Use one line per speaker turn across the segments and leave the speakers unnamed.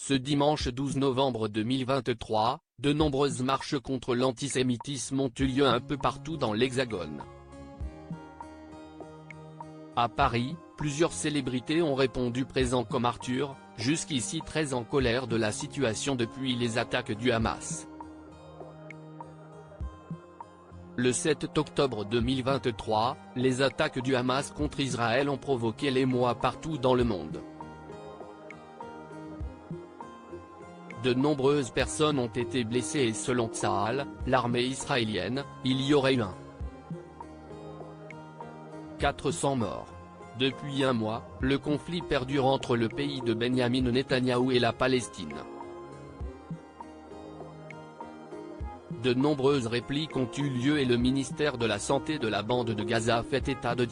Ce dimanche 12 novembre 2023, de nombreuses marches contre l'antisémitisme ont eu lieu un peu partout dans l'Hexagone. À Paris, plusieurs célébrités ont répondu présents comme Arthur, jusqu'ici très en colère de la situation depuis les attaques du Hamas. Le 7 octobre 2023, les attaques du Hamas contre Israël ont provoqué l'émoi partout dans le monde. De nombreuses personnes ont été blessées et selon Tsahal, l'armée israélienne, il y aurait eu 400 morts. Depuis un mois, le conflit perdure entre le pays de Benyamin Netanyahou et la Palestine. De nombreuses répliques ont eu lieu et le ministère de la Santé de la bande de Gaza fait état de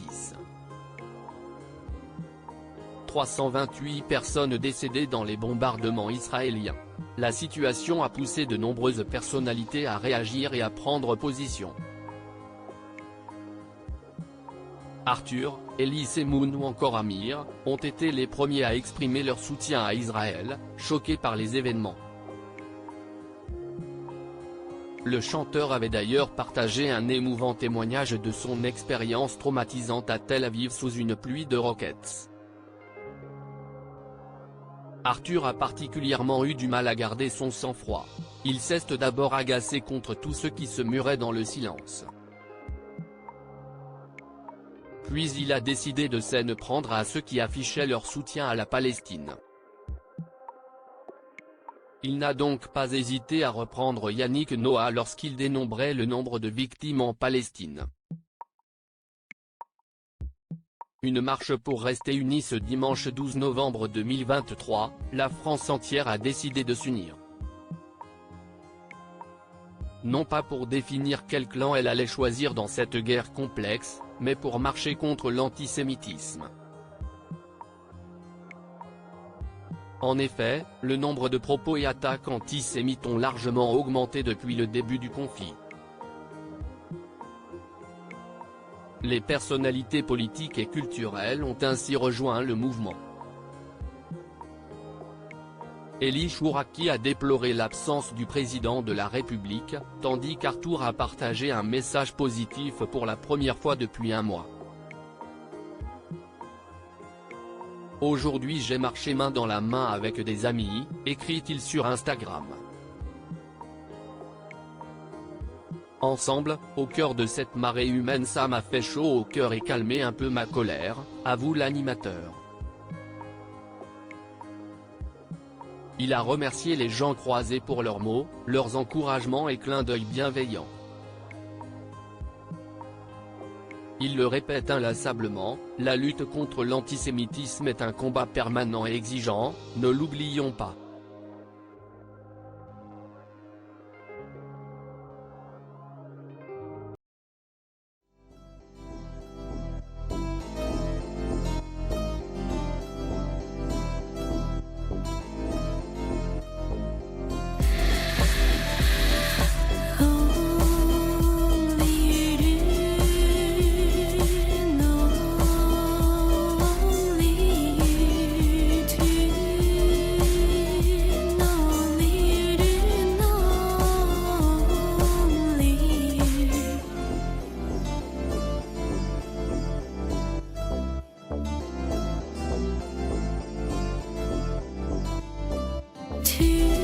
328 personnes décédées dans les bombardements israéliens. La situation a poussé de nombreuses personnalités à réagir et à prendre position. Arthur, Elie Semoun ou encore Amir, ont été les premiers à exprimer leur soutien à Israël, choqués par les événements. Le chanteur avait d'ailleurs partagé un émouvant témoignage de son expérience traumatisante à Tel Aviv sous une pluie de roquettes. Arthur a particulièrement eu du mal à garder son sang-froid. Il s'est d'abord agacé contre tous ceux qui se muraient dans le silence. Puis il a décidé de s'en prendre à ceux qui affichaient leur soutien à la Palestine. Il n'a donc pas hésité à reprendre Yannick Noah lorsqu'il dénombrait le nombre de victimes en Palestine. Une marche pour rester unis ce dimanche 12 novembre 2023, la France entière a décidé de s'unir. Non pas pour définir quel clan elle allait choisir dans cette guerre complexe, mais pour marcher contre l'antisémitisme. En effet, le nombre de propos et attaques antisémites ont largement augmenté depuis le début du conflit. Les personnalités politiques et culturelles ont ainsi rejoint le mouvement. Elie Chouraki a déploré l'absence du président de la République, tandis qu'Arthur a partagé un message positif pour la première fois depuis un mois. Aujourd'hui j'ai marché main dans la main avec des amis, écrit-il sur Instagram. Ensemble, au cœur de cette marée humaine, ça m'a fait chaud au cœur et calmé un peu ma colère, avoue l'animateur. Il a remercié les gens croisés pour leurs mots, leurs encouragements et clins d'œil bienveillants. Il le répète inlassablement, la lutte contre l'antisémitisme est un combat permanent et exigeant, ne l'oublions pas.
To